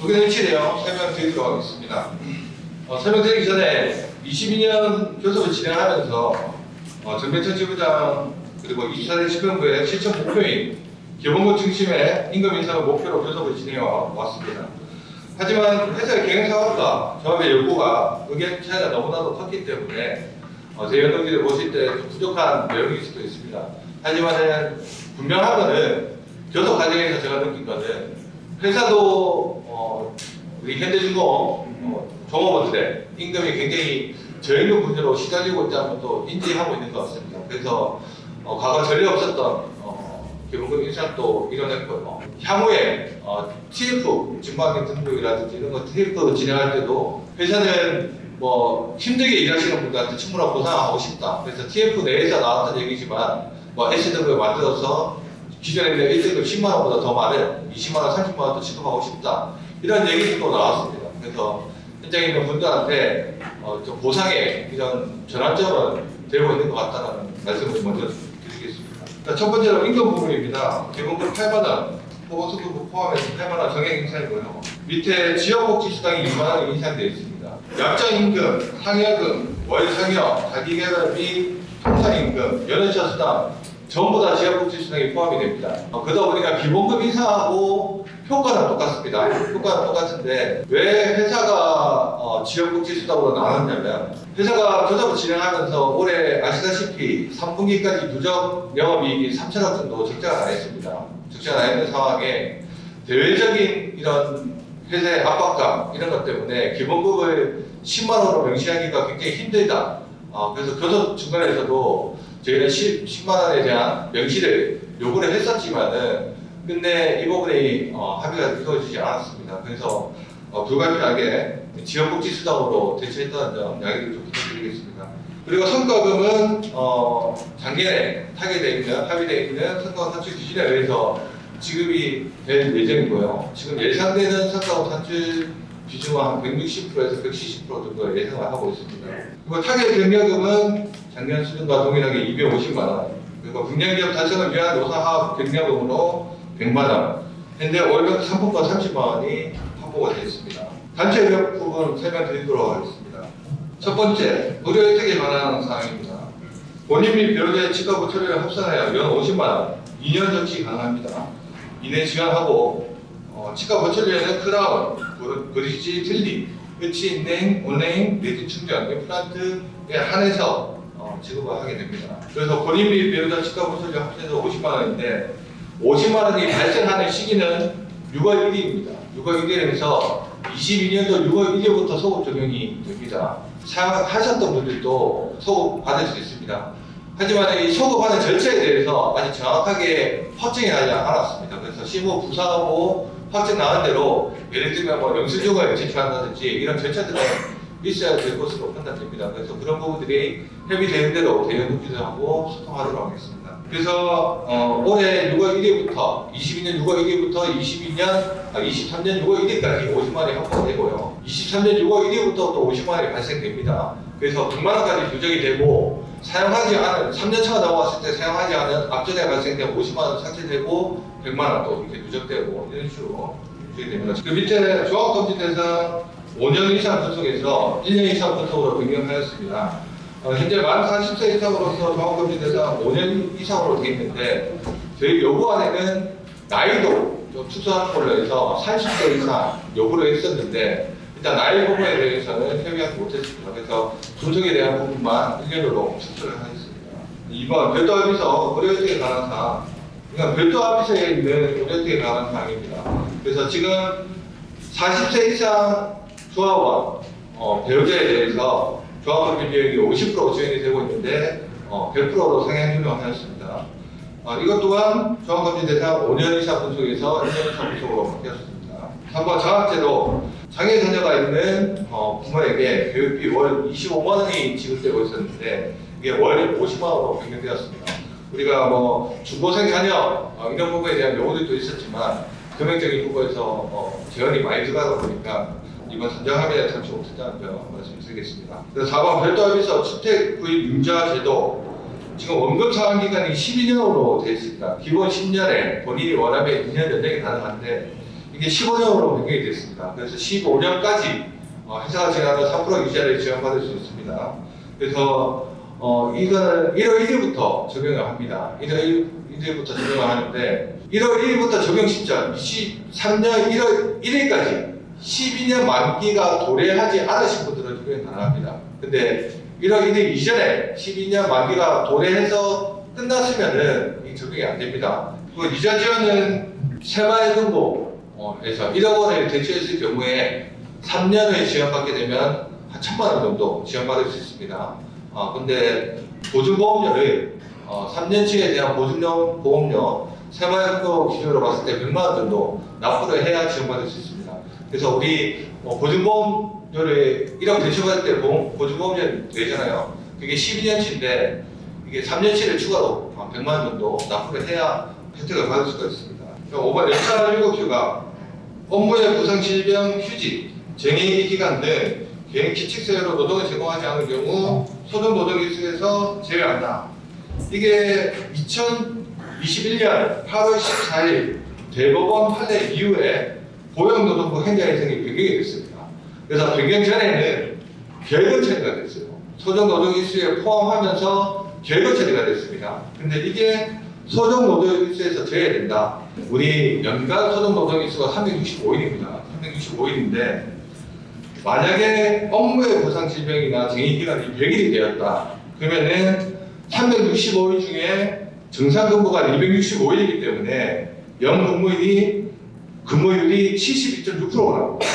소개일치 내용 설명드리도록 하겠습니다. 설명드리기 전에 22년 교섭을 진행하면서 정배천 지부장 그리고 24대 집행부의 실천 목표인 기본급 중심의 임금 인상을 목표로 교섭을 진행해 왔습니다. 하지만 회사의 경영 상황과 조합의 요구가 의견 차이가 너무나도 컸기 때문에 대연동지를 모실 때 좀 부족한 내용일 수도 있습니다. 하지만 분명한 거는 교섭 과정에서 제가 느낀 거는 회사도 우리 현대중공 종업원들의 임금이 굉장히 저임금 문제로 시달리고 있다는 것도 인지하고 있는 것 같습니다. 그래서 과거 전례 없었던 기본급 인상도 이뤄냈고요. 향후에 TF 진방의 등록이라든지 이런 거 TF 진행할 때도 회사는 힘들게 일하시는 분들한테 충분한 보상하고 싶다. 그래서 TF 내에서 나왔던 얘기지만 S등급을 만들어서 기존에 있는 1등급 10만 원보다 더 많은 20만 원, 30만 원도 지급하고 싶다. 이런 얘기들도 나왔습니다. 그래서 현장에 있는 분들한테 좀 보상에 이런 전환점은 되고 있는 것 같다는 말씀을 먼저 드리겠습니다. 첫 번째로 임금 부분입니다. 기본급 8만 원, 보건수급 포함해서 8만 원 정액 인상이고요. 밑에 지역복지수당이 2만 원이 인상되어 있습니다. 약정임금, 상여금, 월상여, 자기개발비, 통상임금, 연회차수당 전부 다 지역복지수당이 포함이 됩니다. 그러다 보니까 기본급 인상하고 효과는 똑같습니다. 효과는 똑같은데 왜 회사가 지역복지수당으로 나눴냐면 회사가 교섭을 진행하면서 올해 아시다시피 3분기까지 누적 영업이익이 3천억 정도 적자가 나 있습니다. 적자가 나 있는 상황에 대외적인 이런 회사의 압박감 이런 것 때문에 기본급을 10만 원으로 명시하기가 굉장히 힘들다. 그래서 교섭 중간에서도 저희는 10만 원에 대한 명시를 요구를 했었지만은 근데 이 부분이 합의가 이루어지지 않았습니다. 그래서 불가피하게 지역복지수당으로 대처했다는 점 양해를 좀 부탁드리겠습니다. 그리고 성과금은 작년에 합의되어 있는 성과금 산출 기준에 의해서 지급이 될 예정이고요. 지금 예상되는 성과금 산출 비중은 한 160%에서 170% 정도 예상을 하고 있습니다. 그리고 타겟 경력금은 작년 수준과 동일하게 250만 원, 그리고 국영기업 달성을 위한 노사화학 경력금으로 100만 원, 현재 월급 상품권 30만 원이 확보가 되어 있습니다. 단체 협력 부분 설명드리도록 하겠습니다. 첫 번째, 의료 혜택에 관한 사항입니다. 본인 및 배우자의 치과부 처리를 합산하여 연 50만 원, 2년 정치 가능합니다. 이내 지원하고 치과부 처리에는 크라운, 브릿지, 틀니, 끝이 인행, 온레인, 내지 충전, 임플란트에 한해서 지급을 하게 됩니다. 그래서 본인 및 배우자 치과부 처리 합쳐서 50만 원인데 50만 원이 발생하는 시기는 6월 1일입니다. 6월 1일에서 22년도 6월 1일부터 소급 적용이 됩니다. 사용하셨던 분들도 소급 받을 수 있습니다. 하지만 이 소급하는 절차에 대해서 아직 정확하게 확정이 나지 않았습니다. 그래서 실무 부사하고 확정 나온 대로 예를 들면 영수증을 제출한다든지 이런 절차들은 있어야 될 것으로 판단됩니다. 그래서 그런 부분들이 협의되는 대로 대연국지들하고 소통하도록 하겠습니다. 그래서 올해 6월 1일부터 22년 6월 1일부터 23년 6월 1일까지 50만 원이 확보되고요. 23년 6월 1일부터 또 50만 원이 발생됩니다. 그래서 100만 원까지 누적이 되고 사용하지 않은 3년차가 넘어왔을 때 사용하지 않은 앞전에 발생된 50만 원 삭제되고 100만 원 또 이렇게 누적되고 이런 식으로 누적이 됩니다. 그 밑에 종합검진 대상 5년 이상 근속에서 1년 이상 근속으로 변경하였습니다. 현재 만 40세 이상으로서 종합검진 대상 5년 이상으로 되어 있는데 저희 요구안에는 나이도 좀 축소하는 걸로 해서 30세 이상 요구를 했었는데 일단 나이 부분에 대해서는 협의하지 못했습니다. 그래서 분석에 대한 부분만 1년으로 축소를 하겠습니다. 2번 별도 합의서 의료 혜택에 관한 사항. 그러니까 별도 합의서에 있는 의료 혜택에 관한 사항입니다. 그래서 지금 40세 이상 조합원 배우자에 대해서 종합검진 비용이 50% 지원이 되고 있는데 100%로 상향 조정하였습니다. 이것 또한 종합검진 대상 5년 이상 분속에서 1년 이상 분속으로 바뀌었습니다. 3번 장학제도 장애 자녀가 있는 부모에게 교육비 월 25만 원이 지급되고 있었는데 이게 월 50만 원으로 변경되었습니다. 우리가 중고생 자녀 이런 부분에 대한 요구들도 있었지만 금액적인 부분에서 재원이 많이 들어가다 보니까 이번 선정합의에 참지 못했다는 점 말씀드리겠습니다. 그래서 4번 별도 합의서 주택 구입 융자 제도 지금 원금 차환 기간이 12년으로 되어 있습니다. 기본 10년에 본인이 원하면 2년 연장이 가능한데 이게 15년으로 변경이 됐습니다. 그래서 15년까지 회사가 지나면 3% 이자를 지원받을 수 있습니다. 그래서 이거는 1월 1일부터 적용을 합니다. 1월 1일부터 적용을 하는데 1월 1일부터 적용 시점 23년 1월 1일까지 12년 만기가 도래하지 않으신 분들은 적용이 가능합니다. 근데 1월 1일 이전에 12년 만기가 도래해서 끝났으면은 이 적용이 안 됩니다. 그리고 이자 지원은 새마을금고에서 1억 원을 대출했을 경우에 3년을 지원받게 되면 한 1,000만 원 정도 지원받을 수 있습니다. 근데 보증보험료를 3년치에 대한 보험료 새마을금고 기준으로 봤을 때 100만 원 정도 납부를 해야 지원받을 수 있습니다. 그래서 우리 보증보험료를 1억 대출받을 때 보증보험료 내잖아요. 그게 12년치인데 이게 3년치를 추가로 100만 원 정도 납부를 해야 혜택을 받을 수가 있습니다. 5번 연차 7휴가, 업무의 부상, 질병, 휴직, 정해 기간 등 개인 기칙사유로 노동을 제공하지 않은 경우 소정노동일수에서 제외한다. 이게 2021년 8월 14일 대법원 판례 이후에 고용노동부 행정행정이 변경이 됐습니다. 그래서 변경 전에는 결근 처리가 됐어요. 소정노동일수에 포함하면서 결근 처리가 됐습니다. 근데 이게 소정노동일수에서 제외된다. 우리 연간 소정노동일수가 365일입니다. 365일인데 만약에 업무의 부상 질병이나 쟁의기간이 100일이 되었다. 그러면은 365일 중에 정상근무가 265일이기 때문에 연근무율이 72.6%가 나옵니다.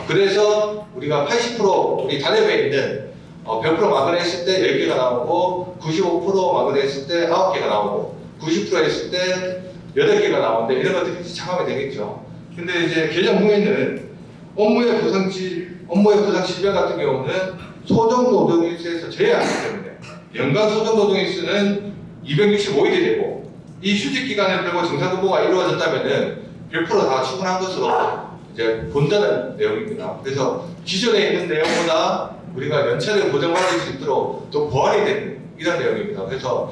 그래서 우리가 80% 우리 단협에 있는 100% 마감을 했을 때 10개가 나오고 95% 마감을 했을 때 9개가 나오고 90% 했을 때 8개가 나오는데 이런 것들이 참하면 되겠죠. 근데 이제 개정 후에는 업무의 부상 질병 같은 경우는 소정노동일수에서 제외하기 때문에 연간 소정노동일수는 265일이 되고 이 휴직 기간을 빼고 정상근무가 이루어졌다면은 100%다 충분한 것으로 이제 본다는 내용입니다. 그래서 기존에 있는 내용보다 우리가 연차를 보장받을 수 있도록 또 보완이 되는 이런 내용입니다. 그래서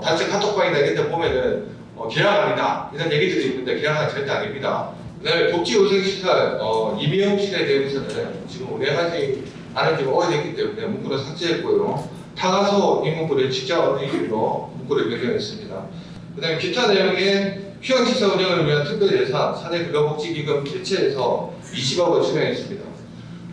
단체 카톡방이나 이런 데 보면은 계약 아니다 이런 얘기들이 있는데 계약은 절대 아닙니다. 그다음에 복지우선시설 임의용실에 대해서는 지금 운행하지 않은 지가 오래됐기 때문에 문구를 삭제했고요. 타가소 이 문구를 직접 언행으로 문구를 변경했습니다. 그다음에 기타 내용에 휴양시설 운영을 위한 특별예산 사내근로복지기금 개최해서 20억을 출연했습니다.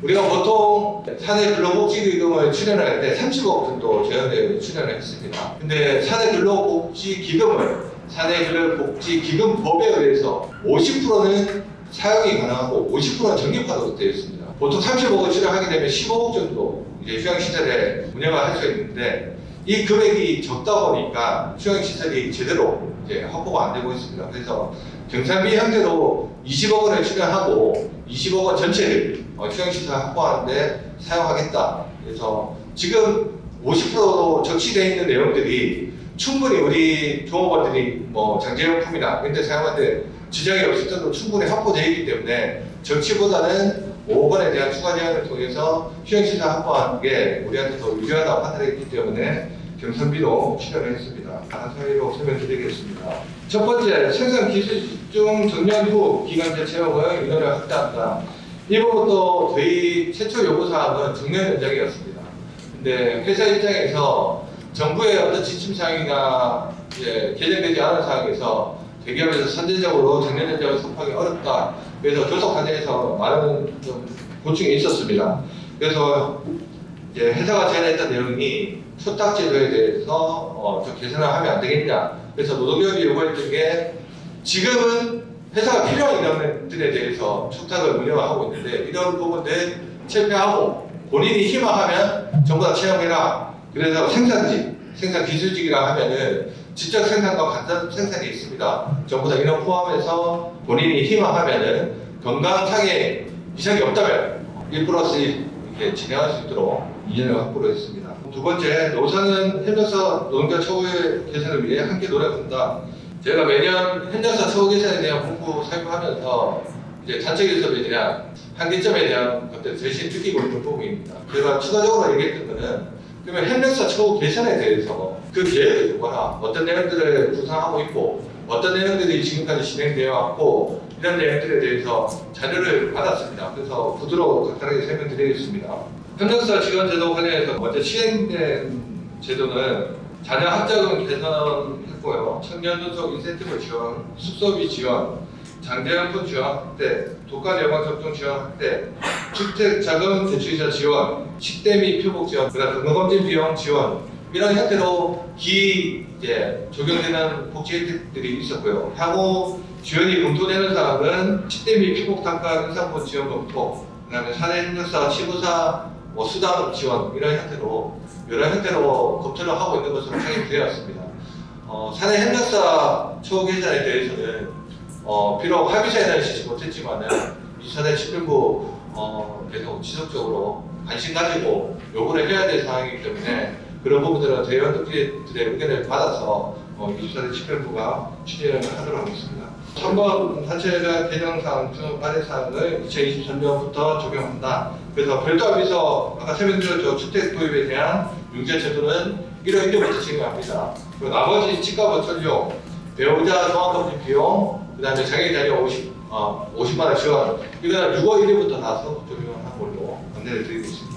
우리가 보통 사내근로복지기금을 출연할 때 30억 정도 제한을 출연을 했습니다. 근데 사내근로복지기금을 사내근로복지기금법에 의해서 50%는 사용이 가능하고 50%는 적립하도록 되어 있습니다. 보통 30억을 출연하게 되면 15억 정도 이제 휴양시설에 운영을 할 수 있는데 이 금액이 적다 보니까 휴양시설이 제대로 이제 확보가 안 되고 있습니다. 그래서 경산비 형태로 20억 원을 출연하고 20억 원 전체를 휴양시설 확보하는데 사용하겠다. 그래서 지금 50%로 적시되어 있는 내용들이 충분히 우리 종업원들이 장제용품이나 이런 데 사용하는데 지장이 없을 정도로 충분히 확보되어 있기 때문에 정치보다는 5억 원에 대한 추가 제한을 통해서 휴양시설 확보하는 게 우리한테 더 유리하다고 판단했기 때문에 경선비로 출연을 했습니다. 간단하게 설명드리겠습니다. 첫 번째, 생산 기술 집중 정년 후 기간제 채용을 인원을 확대한다. 이 부분도 저희 최초 요구사항은 정년 연장이었습니다. 근데 회사 입장에서 정부의 어떤 지침 사항이나 개정되지 않은 사항에서 대기업에서 선제적으로 정년 연장을 선포하기 어렵다. 그래서 교섭 과정에서 많은 좀 고충이 있었습니다. 그래서 이제 회사가 제안했던 내용이 초탁 제도에 대해서 좀 개선을 하면 안 되겠냐. 그래서 노동조합이 요구했던 게 지금은 회사가 필요한 인원들에 대해서 초탁을 운영을 하고 있는데 이런 부분들 체크하고 본인이 희망하면 전부 다 채용해라. 그래서 생산 기술직이라 하면은 직접 생산과 간접 생산이 있습니다. 전부 다 인원 포함해서 본인이 희망하면은 건강상의 이상이 없다면 1+1 이렇게 진행할 수 있도록 2년을 확보를 했습니다. 두 번째, 노사는 현역사 노동자 처우 개선을 위해 함께 노력한다. 제가 매년 현역사 처우 개선에 대한 문구 살펴하면서 이제 단체 교섭에 대한 한계점에 대한 것들을 대신 느끼고 있는 부분입니다. 제가 추가적으로 얘기했던 것은 그러면 현역사 처우 개선에 대해서 그 계획을 요구하라. 어떤 내용들을 구상하고 있고 어떤 내용들이 지금까지 진행되어 왔고 이런 내용들에 대해서 자료를 받았습니다. 그래서 구두로 간단하게 설명드리겠습니다. 협력사 지원 제도 관련해서 먼저 시행된 제도는 자녀 학자금 개선했고요. 청년 눈속 인센티브 지원, 숙소비 지원, 장애용품 지원 확대, 독감 예방 접종 지원 확대, 주택 자금 대출이자 지원, 식대 및 표복 지원, 그다음 건강검진 비용 지원 이런 형태로 이제 적용되는 복지 혜택들이 있었고요. 향후 지원이 검토되는 사항은 식대 및 표복 단가 인상분 지원 검토, 그다음에 사내 협력사, 시부사 수당 지원 이런 형태로 여러 형태로 검토를 하고 있는 것으로 확인이 되었습니다. 사내 협력사 초과 계산에 대해서는 비록 합의사에는 시지 못했지만은 이 사내 집행부 계속 지속적으로 관심 가지고 요구를 해야 될 사항이기 때문에 그런 부분들은 대의원들의 의견을 받아서 24대 집행부가 추진을 하도록 하겠습니다. 3번 단체가 개정사항 중 발의사항을 2023년부터 적용한다. 그래서 별도 합의서 아까 설명드렸죠. 주택 도입에 대한 융자 제도는 1월 1일부터 적용합니다. 그리고 나머지 집값 전용, 배우자 종합검진 비용, 그 다음에 장애 자녀 50만 원 지원 이거는 6월 1일부터 다 적용하는 걸로 안내를 드리고 있습니다.